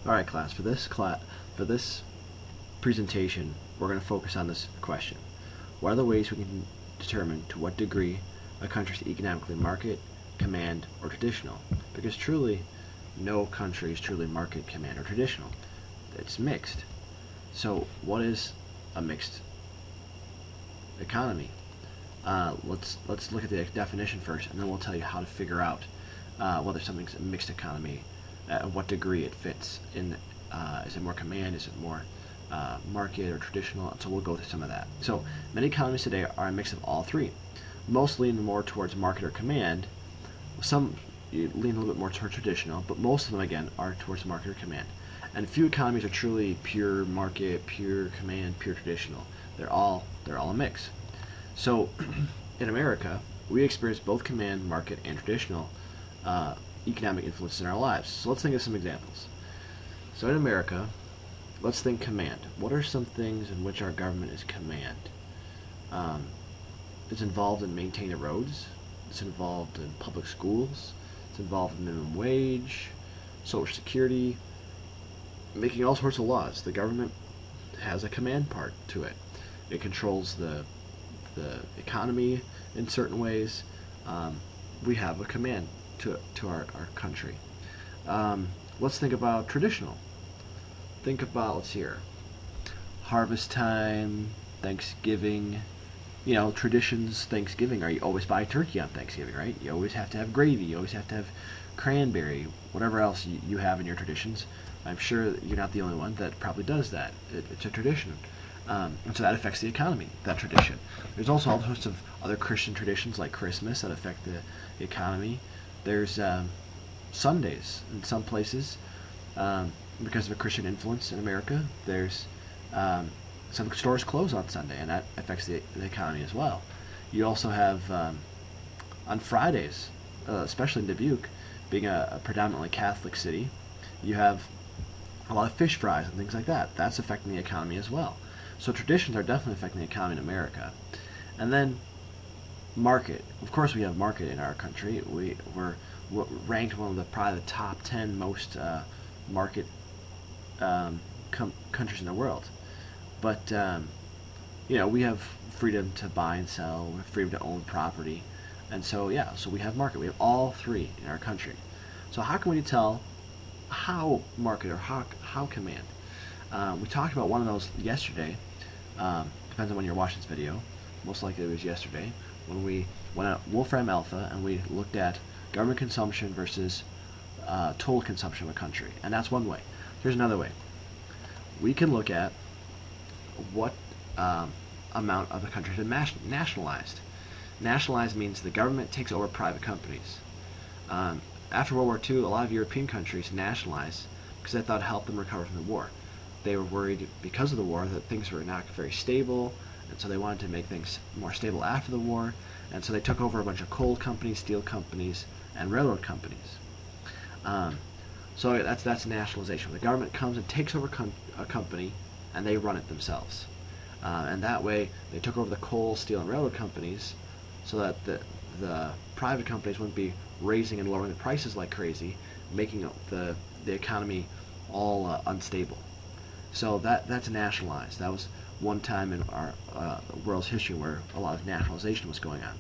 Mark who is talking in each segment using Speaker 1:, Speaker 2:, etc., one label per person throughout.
Speaker 1: Alright class, for this presentation, we're going to focus on this question. What are the ways we can determine to what degree a country is economically market, command, or traditional? Because truly, no country is truly market, command, or traditional. It's mixed. So what is a mixed economy? Let's look at the definition first, and then we'll tell you how to figure out whether something's a mixed economy, at what degree it fits in. Is it more command? Is it more market or traditional? So we'll go through some of that. So many economies today are a mix of all three. Most lean more towards market or command. Some lean a little bit more towards traditional, but most of them again are towards market or command. And few economies are truly pure market, pure command, pure traditional. They're all a mix. So in America, we experience both command, market, and traditional economic influence in our lives. So let's think of some examples. So in America, let's think command. What are some things in which our government is command? It's involved in maintaining the roads. It's involved in public schools. It's involved in minimum wage, social security, making all sorts of laws. The government has a command part to it. It controls the economy in certain ways. We have a command to our country. Let's think about traditional. Think about, let's see here, harvest time, Thanksgiving, traditions. Thanksgiving, you always buy turkey on Thanksgiving, right? You always have to have gravy, you always have to have cranberry, whatever else you have in your traditions. I'm sure you're not the only one that probably does that. It's a tradition. And so that affects the economy, that tradition. There's also all sorts of other Christian traditions like Christmas that affect the economy. There's Sundays in some places. Because of a Christian influence in America, there's some stores close on Sunday, and that affects the economy as well. You also have on Fridays, especially in Dubuque, being a predominantly Catholic city, you have a lot of fish fries and things like that. That's affecting the economy as well. So traditions are definitely affecting the economy in America. And then market. Of course, we have market in our country. We're ranked one of probably the top 10 most market countries in the world. But we have freedom to buy and sell. We have freedom to own property, and so so we have market. We have all three in our country. So how can we tell how market or how command? We talked about one of those yesterday. Depends on when you're watching this video. Most likely it was yesterday when we went out Wolfram Alpha and we looked at government consumption versus total consumption of a country, and that's one way. Here's another way. We can look at what amount of the country has been nationalized. Nationalized means the government takes over private companies. After World War II, a lot of European countries nationalized because they thought it helped them recover from the war. They were worried because of the war that things were not very stable, and so they wanted to make things more stable after the war, and so they took over a bunch of coal companies, steel companies, and railroad companies. So that's nationalization. The government comes and takes over a company, and they run it themselves. And that way, they took over the coal, steel, and railroad companies, so that the private companies wouldn't be raising and lowering the prices like crazy, making the economy all unstable. So that's nationalized. That was one time in our world's history where a lot of nationalization was going on.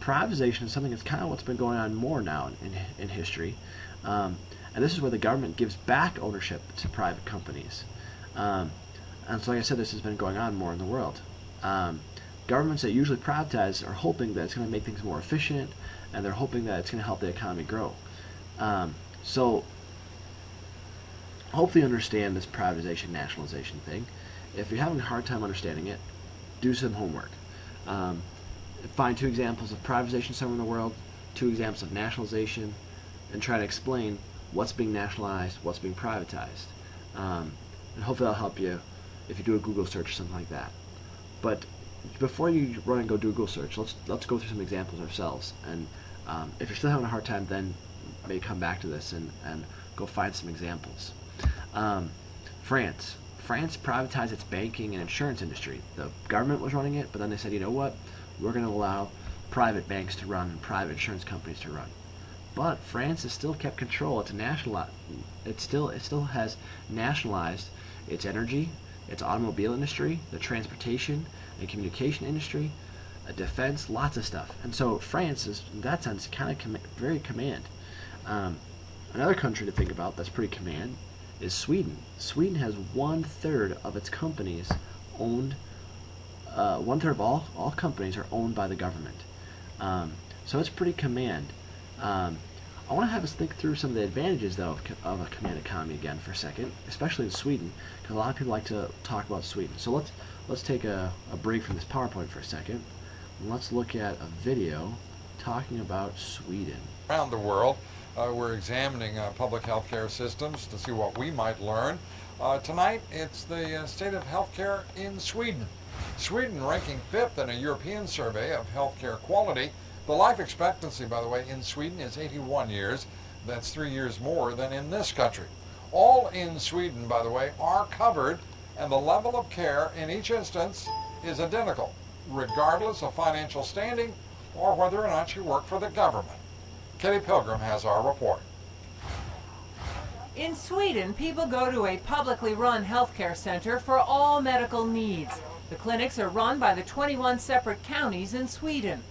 Speaker 1: Privatization is something that's kind of what's been going on more now in history. And this is where the government gives back ownership to private companies. And so like I said, this has been going on more in the world. Governments that usually privatize are hoping that it's going to make things more efficient, and they're hoping that it's going to help the economy grow. So hopefully you understand this privatization, nationalization thing. If you're having a hard time understanding it, do some homework. Find 2 examples of privatization somewhere in the world, 2 examples of nationalization, and try to explain what's being nationalized, what's being privatized. And hopefully that'll help you if you do a Google search or something like that. But before you run and go do a Google search, let's go through some examples ourselves. And if you're still having a hard time, then maybe come back to this and go find some examples. France privatized its banking and insurance industry. The government was running it, but then they said, you know what? We're going to allow private banks to run and private insurance companies to run. but France has still kept control. It still has nationalized its energy, its automobile industry, the transportation and communication industry, defense, lots of stuff. And so France is, in that sense, kind of very command. Another country to think about that's pretty command is Sweden. Sweden has 1/3 of its companies owned. 1/3 of all companies are owned by the government. So it's pretty command. I want to have us think through some of the advantages, though, of a command economy again for a second, especially in Sweden, because a lot of people like to talk about Sweden. So let's take a break from this PowerPoint for a second, and let's look at a video talking about Sweden.
Speaker 2: Around the world, we're examining public healthcare systems to see what we might learn. Tonight, it's the state of healthcare in Sweden. Sweden ranking 5th in a European survey of healthcare quality. The life expectancy, by the way, in Sweden is 81 years. That's 3 years more than in this country. All in Sweden, by the way, are covered, and the level of care in each instance is identical, regardless of financial standing or whether or not you work for the government. Kitty Pilgrim has our report.
Speaker 3: In Sweden, people go to a publicly run healthcare center for all medical needs. The clinics are run by the 21 separate counties in Sweden.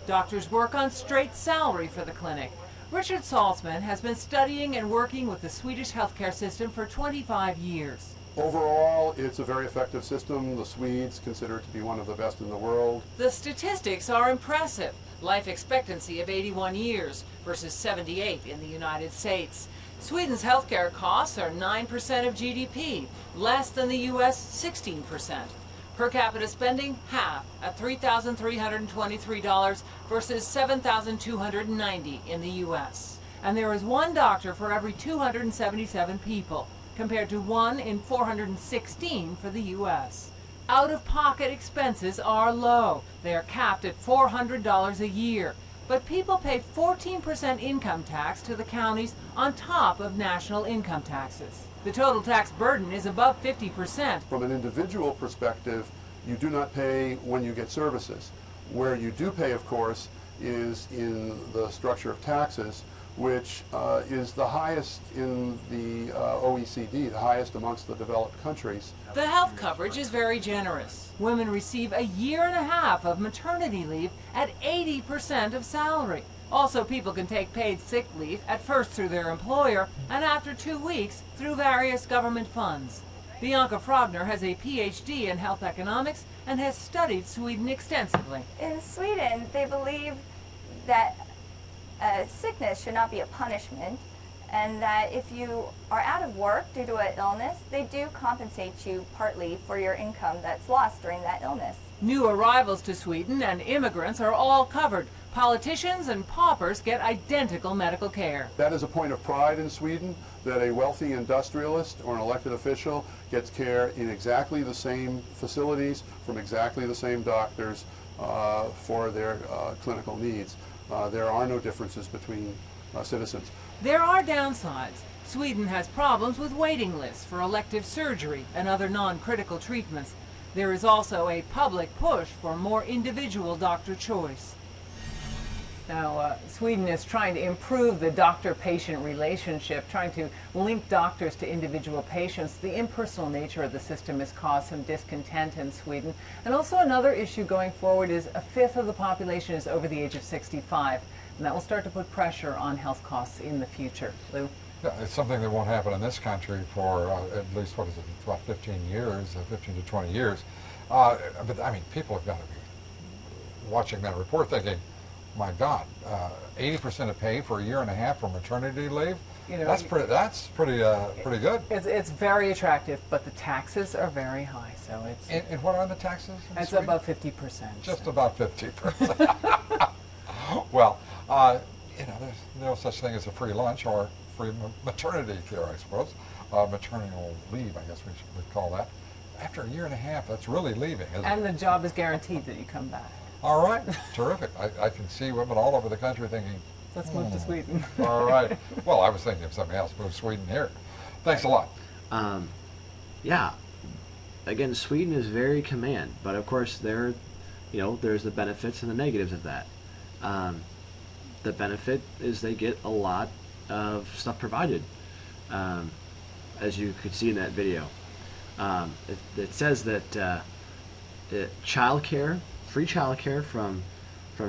Speaker 3: Doctors work on straight salary for the clinic. Richard Salzman has been studying and working with the Swedish healthcare system for 25 years.
Speaker 4: Overall, it's a very effective system. The Swedes consider it to be one of the best in the world.
Speaker 3: The statistics are impressive. Life expectancy of 81 years versus 78 in the United States. Sweden's healthcare costs are 9% of GDP, less than the U.S. 16%. Per capita spending, half at $3,323 versus $7,290 in the U.S. And there is one doctor for every 277 people, compared to 1 in 416 for the U.S. Out-of-pocket expenses are low. They are capped at $400 a year. But people pay 14% income tax to the counties on top of national income taxes. The total tax burden is above 50%.
Speaker 4: From an individual perspective, you do not pay when you get services. Where you do pay, of course, is in the structure of taxes, which is the highest in the OECD, the highest amongst the developed countries.
Speaker 3: The health coverage is very generous. Women receive a year and a half of maternity leave at 80% of salary. Also, people can take paid sick leave, at first through their employer, and after 2 weeks through various government funds. Bianca Frogner has a PhD in health economics and has studied Sweden extensively.
Speaker 5: In Sweden, they believe that sickness should not be a punishment, and that if you are out of work due to an illness, they do compensate you partly for your income that's lost during that illness.
Speaker 3: New arrivals to Sweden and immigrants are all covered. Politicians and paupers get identical medical care.
Speaker 4: That is a point of pride in Sweden, that a wealthy industrialist or an elected official gets care in exactly the same facilities from exactly the same doctors for their clinical needs. There are no differences between citizens.
Speaker 3: There are downsides. Sweden has problems with waiting lists for elective surgery and other non-critical treatments. There is also a public push for more individual doctor choice. Now, Sweden is trying to improve the doctor-patient relationship, trying to link doctors to individual patients. The impersonal nature of the system has caused some discontent in Sweden. And also another issue going forward is 1/5 of the population is over the age of 65. And that will start to put pressure on health costs in the future. Lou?
Speaker 2: Yeah, it's something that won't happen in this country for at least, what is it, about 15 years, 15 to 20 years. But I mean, people have got to be watching that report thinking, my God, 80% of pay for a year and a half for maternity leave? You know, that's pretty good.
Speaker 3: It's very attractive, but the taxes are very high. So it's.
Speaker 2: And what are the taxes?
Speaker 3: It's about 50%.
Speaker 2: Just about 50%. Well, you know, there's no such thing as a free lunch or free maternity care, I suppose. Maternal leave, I guess we should call that. After a year and a half, that's really leaving, isn't it?
Speaker 3: And the job is guaranteed that you come back.
Speaker 2: All right, terrific. I can see women all over the country thinking,
Speaker 3: let's move to Sweden.
Speaker 2: All right. Well, I was thinking of something else. Move Sweden here. Thanks a lot.
Speaker 1: Yeah. Again, Sweden is very command, but of course there's the benefits and the negatives of that. the benefit is they get a lot of stuff provided, um, as you could see in that video. It says that childcare, free childcare from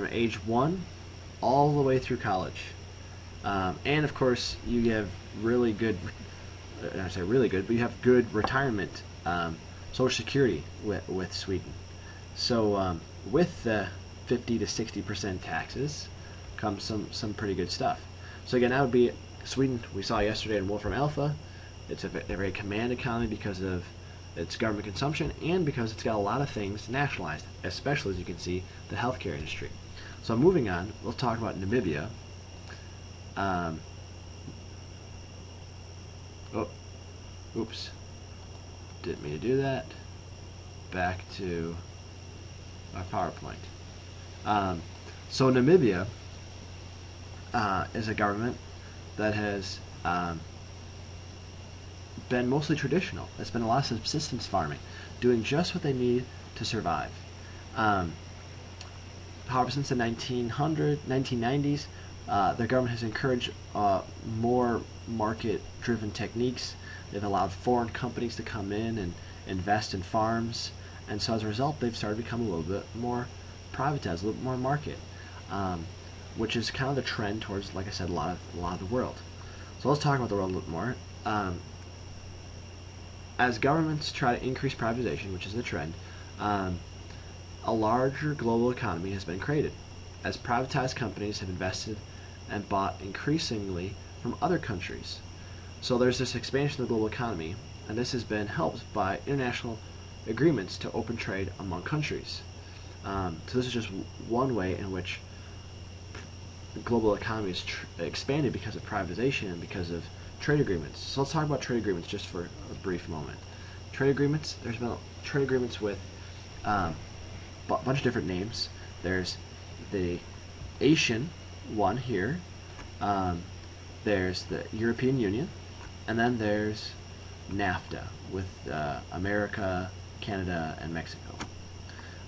Speaker 1: age 1 all the way through college, and of course you have really good, I say really good, but you have good retirement, Social Security with Sweden. So with the 50 to 60% taxes comes some pretty good stuff. So again, that would be Sweden. We saw yesterday in Wolfram Alpha. It's a very command economy because of its government consumption and because it's got a lot of things nationalized, especially, as you can see, the healthcare industry. So moving on, we'll talk about Namibia. Oops, didn't mean to do that. Back to our PowerPoint. So Namibia is a government that has been mostly traditional. It's been a lot of subsistence farming, doing just what they need to survive. However, since the 1990s, the government has encouraged more market-driven techniques. They've allowed foreign companies to come in and invest in farms, and so as a result, they've started to become a little bit more privatized, a little bit more market, which is kind of the trend towards, like I said, a lot of the world. So let's talk about the world a little bit more. As governments try to increase privatization, which is the trend, a larger global economy has been created, as privatized companies have invested and bought increasingly from other countries. So there's this expansion of the global economy, and this has been helped by international agreements to open trade among countries. So this is just one way in which the global economy is expanded because of privatization and because of trade agreements. So let's talk about trade agreements just for a brief moment. Trade agreements, there's been trade agreements with a bunch of different names. There's the Asian one here, there's the European Union, and then there's NAFTA with America, Canada, and Mexico.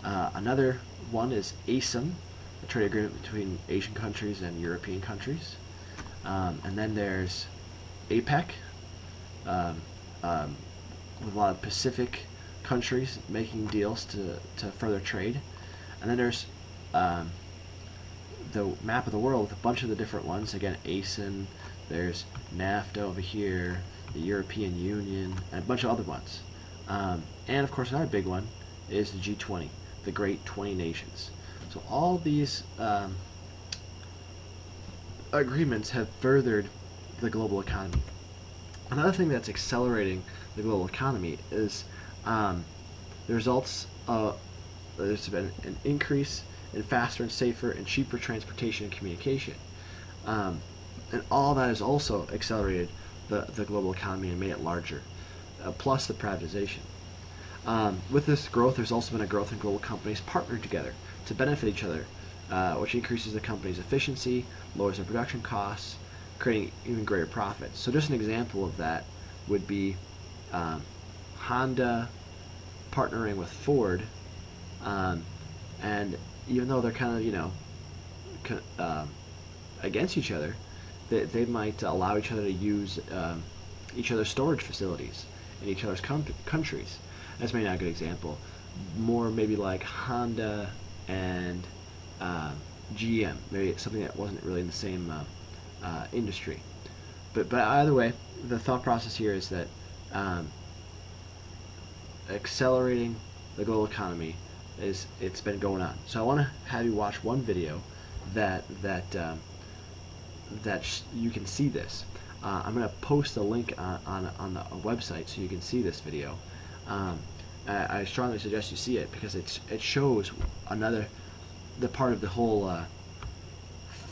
Speaker 1: Another one is ASEM, a trade agreement between Asian countries and European countries. And then there's APEC, with a lot of Pacific countries making deals to further trade. And then there's the map of the world with a bunch of the different ones. Again, ASEAN, there's NAFTA over here, the European Union, and a bunch of other ones. And of course, another big one is the G20, the Great 20 Nations. So all these agreements have furthered the global economy. Another thing that's accelerating the global economy is the results of there's been an increase in faster and safer and cheaper transportation and communication. And all that has also accelerated the global economy and made it larger, plus the privatization. With this growth, there's also been a growth in global companies partnering together to benefit each other, which increases the company's efficiency, lowers their production costs, creating even greater profits. So just an example of that would be Honda partnering with Ford, and even though they're kind of, against each other, they might allow each other to use each other's storage facilities in each other's countries. That's maybe not a good example. More maybe like Honda and GM, maybe it's something that wasn't really in the same industry. But either way, the thought process here is that accelerating the global economy it's been going on. So I want to have you watch one video that you can see this. I'm going to post a link on the website so you can see this video. I strongly suggest you see it because it shows the part of the whole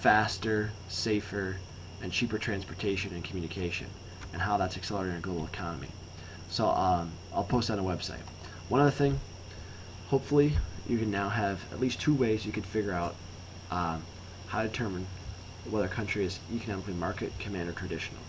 Speaker 1: faster, safer, and cheaper transportation and communication, and how that's accelerating our global economy. So I'll post that on the website. One other thing, hopefully you can now have at least 2 ways you can figure out how to determine whether a country is economically market, command, or traditional.